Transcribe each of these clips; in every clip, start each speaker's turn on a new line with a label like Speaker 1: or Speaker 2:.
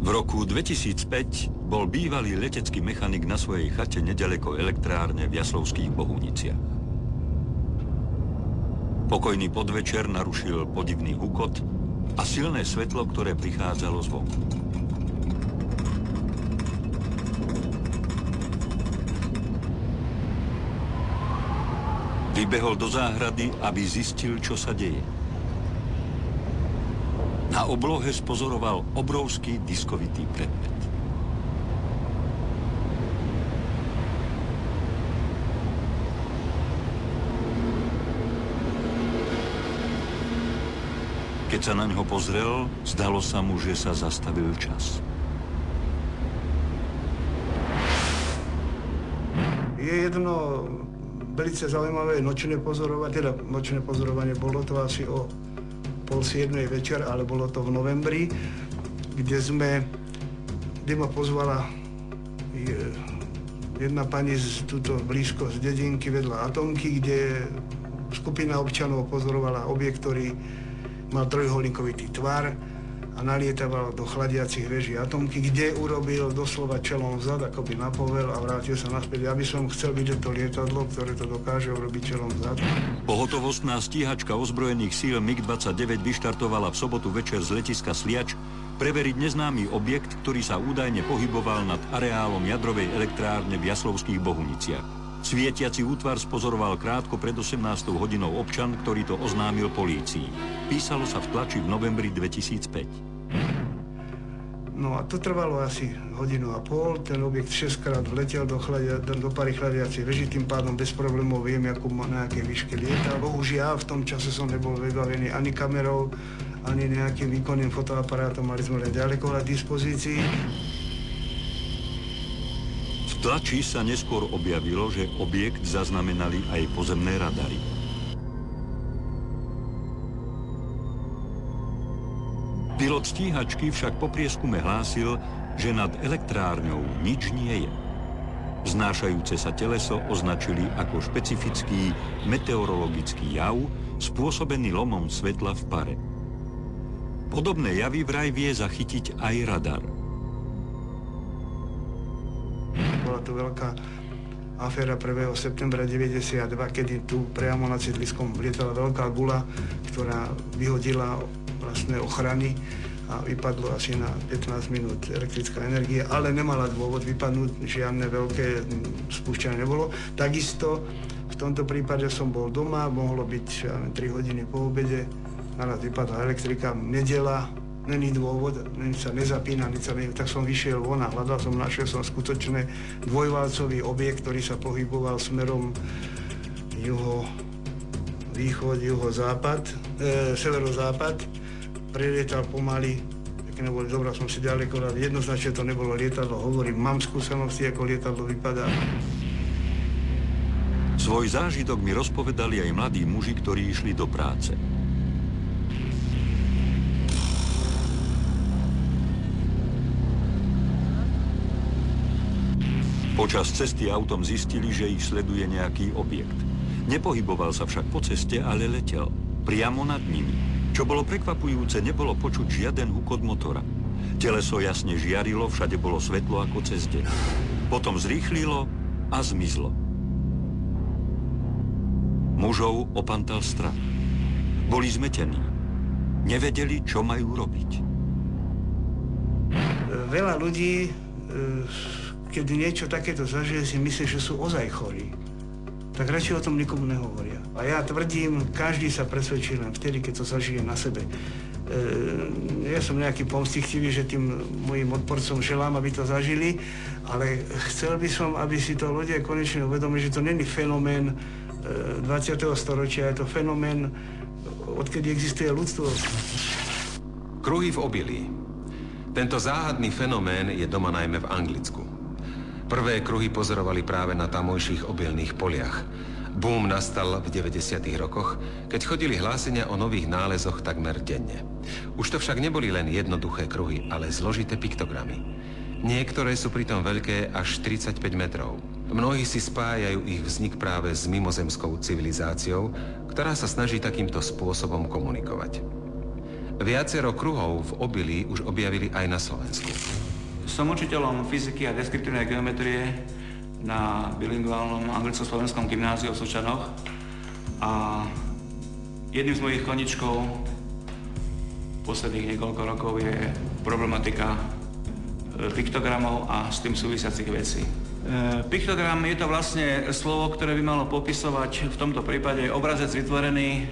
Speaker 1: V roku 2005 bol bývalý letecký mechanik na svojej chate nedaleko elektrárne v Jaslovských Bohuniciach. Pokojný podvečer narušil podivný hukot a silné svetlo, ktoré prichádzalo zvonku. Vybehol do záhrady, aby zistil, čo sa deje. Na oblohe spozoroval obrovský diskovitý predmet. Keď sa na ňo pozrel, zdalo sa mu, že sa zastavil čas.
Speaker 2: Je jedno velice zaujímavé nočné pozorovanie, bolo to asi o 6:30 večer, ale bolo to v novembri, kde ma pozvala jedna pani tuto blízko z dedinky vedľa Atomky, kde skupina občanov pozorovala objekt, ktorý mal trojuholníkovitý tvar a nalietaval do chladiacich veží Atomky, kde urobil doslova čelom vzad, akoby na povel a vrátil sa naspäť. Ja by som chcel vidieť to lietadlo, ktoré to dokáže urobiť čelom vzad.
Speaker 1: Pohotovostná stíhačka ozbrojených síl MiG-29 vyštartovala v sobotu večer z letiska Sliač preveriť neznámy objekt, ktorý sa údajne pohyboval nad areálom jadrovej elektrárne v Jaslovských Bohuniciach. Svietiaci útvar spozoroval krátko pred 18. hodinou občan, ktorý to oznámil polícii. Písalo sa v tlači v novembri 2005.
Speaker 2: No a to trvalo asi 1,5 hodiny. Ten objekt 6-krát vletel do pary chladiacej veži, tým pádom bez problémov viem, na akej výške lieta. Bohužiaľ, v tom čase som nebol vybavený ani kamerou, ani nejakým výkonným fotoaparátom, mali sme len ďalekohľad k dispozícii.
Speaker 1: V tlači sa neskôr objavilo, že objekt zaznamenali aj pozemné radary. Pilot stíhačky však po prieskume hlásil, že nad elektrárňou nič nie je. Znášajúce sa teleso označili ako špecifický meteorologický jav spôsobený lomom svetla v pare. Podobné javy vraj vie zachytiť aj radar.
Speaker 2: Bola to veľká aféra 1. septembra 1992, kedy tu priamo nad sídliskom lietala veľká guľa, ktorá vyhodila vlastné ochrany a vypadlo asi na 15 minút elektrická energia, ale nemala dôvod vypadnúť, žiadne veľké spúšťanie nebolo. Takisto v tomto prípade som bol doma, mohlo byť 3 hodiny po obede, naraz vypadla elektrika, nedeľa, není dôvod, sa nezapína, tak som vyšiel von a hľadal som, našiel som skutočne dvojvalcový objekt, ktorý sa pohyboval smerom juho-východ, juho-západ, severozápad. Prelietal pomaly, keď neboli dobrá, som si ďaleko, ale jednoznačne to nebolo lietadlo, hovorím, mám skúsenosti, ako lietadlo vypadá.
Speaker 1: Svoj zážitok mi rozpovedali aj mladí muži, ktorí išli do práce. Počas cesty autom zistili, že ich sleduje nejaký objekt. Nepohyboval sa však po ceste, ale letel. Priamo nad nimi. Čo bolo prekvapujúce, nebolo počuť žiaden hukot motora. Teleso jasne žiarilo, všade bolo svetlo ako cez deň. Potom zrýchlilo a zmizlo. Mužov opantal strach. Boli zmetení. Nevedeli, čo majú robiť.
Speaker 2: Veľa ľudí, keď niečo takéto zažije, si myslí, že sú ozaj chorí. Tak radšej o tom nikomu nehovoria. A ja tvrdím, každý sa presvedčí len vtedy, keď to zažije na sebe. Ja som nejaký pomstichtivý, že tým mojim odporcom želám, aby to zažili, ale chcel by som, aby si to ľudia konečne uvedomili, že to není fenomén 20. storočia, je to fenomén, odkedy existuje ľudstvo.
Speaker 3: Kruhy v obilí. Tento záhadný fenomén je doma najmä v Anglicku. Prvé kruhy pozorovali práve na tamojších obilných poliach. Boom nastal v 90. rokoch, keď chodili hlásenia o nových nálezoch takmer denne. Už to však neboli len jednoduché kruhy, ale zložité piktogramy. Niektoré sú pritom veľké až 35 metrov. Mnohí si spájajú ich vznik práve s mimozemskou civilizáciou, ktorá sa snaží takýmto spôsobom komunikovať. Viacero kruhov v obilí už objavili aj na Slovensku.
Speaker 4: Som učiteľom fyziky a deskriptívnej geometrie na bilingválnom anglicko-slovenskom gymnáziu v Sočanoch a jedným z mojich koničkov posledných niekoľko rokov je problematika piktogramov a s tým súvisiacich vecí. Piktogram je to vlastne slovo, ktoré by malo popisovať v tomto prípade obrazec vytvorený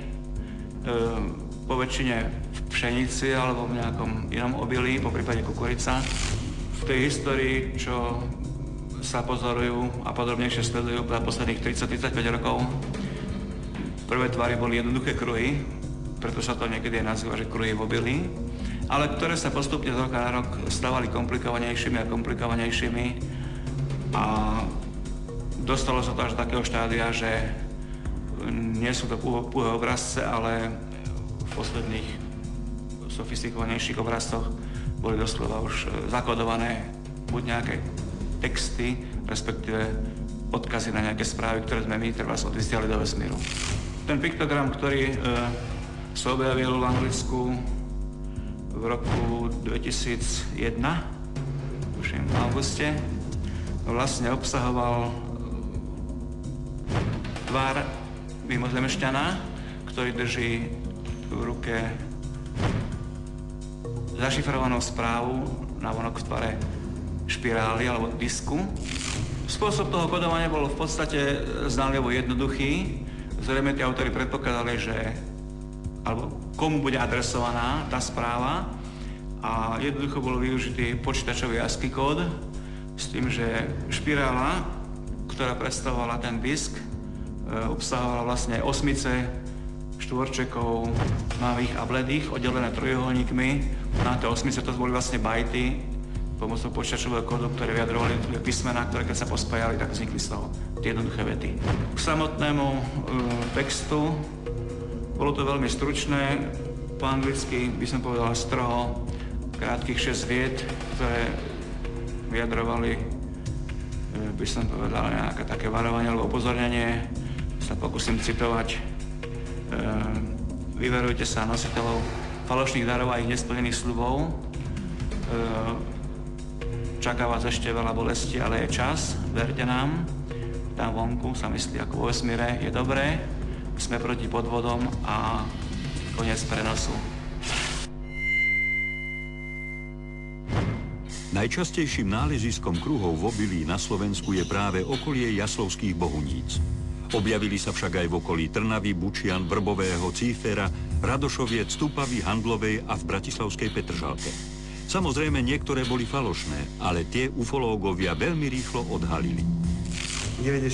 Speaker 4: po väčšine v pšenici alebo v nejakom inom obilí, po prípade kukurica. V tej histórii, čo sa pozorujú a podrobnejšie sledujú za posledných 30-35 rokov, prvé tvary boli jednoduché kruhy, preto sa to niekedy nazýva, že kruhy v obilí, ale ktoré sa postupne z roka na rok stávali komplikovanejšími a komplikovanejšími a dostalo sa to až do takého štádia, že nie sú to púhé obrazce, ale v posledných sofistikovanejších obrazcoch boli doslova už zakodované buď nejaké texty, respektíve odkazy na nejaké správy, ktoré sme my treba odvysielali do vesmíru. Ten piktogram, ktorý sa objavil v Anglicku v roku 2001, tuším v auguste, vlastne obsahoval tvár mimozemšťana, ktorý drží v ruke zašifrovanú správu navonok v tvare špirály alebo disku. Spôsob toho kodovania bol v podstate zdánlivo jednoduchý. Zrejme tí autori predpokladali, že alebo komu bude adresovaná tá správa a jednoducho bol využitý počítačový ASCII kód s tým, že špirála, ktorá predstavovala ten disk, obsahovala vlastne osmice štvorčekov tmavých a bledých, oddelené trojuholníkmi. Na tie osmice to boli vlastne bajty pomocou počítačového kódu, ktoré vyjadrovali písmená, ktoré keď sa pospájali, tak vznikli z toho tie jednoduché vety. K samotnému textu bolo to veľmi stručné, po anglicky by som povedal stroho krátkych 6 viet, ktoré vyjadrovali, by som povedal, nejaké také varovanie alebo upozornenie. Sa pokúsim citovať. Vyvarujte sa nositeľov falošných darov a ich nesplnených sľubov. Čaká vás ešte veľa bolesti, ale je čas, verte nám. Tam vonku sa myslí ako vo vesmíre, je dobré. Sme proti podvodom a koniec prenosu.
Speaker 1: Najčastejším náleziskom kruhov v obilí na Slovensku je práve okolie Jaslovských Bohuníc. Objavili sa však aj v okolí Trnavy, Bučian, Vrbového, Cífera, Radošoviec, Stupavy, Handlovej a v bratislavskej Petržalke. Samozrejme, niektoré boli falošné, ale tie ufológovia veľmi rýchlo odhalili. 90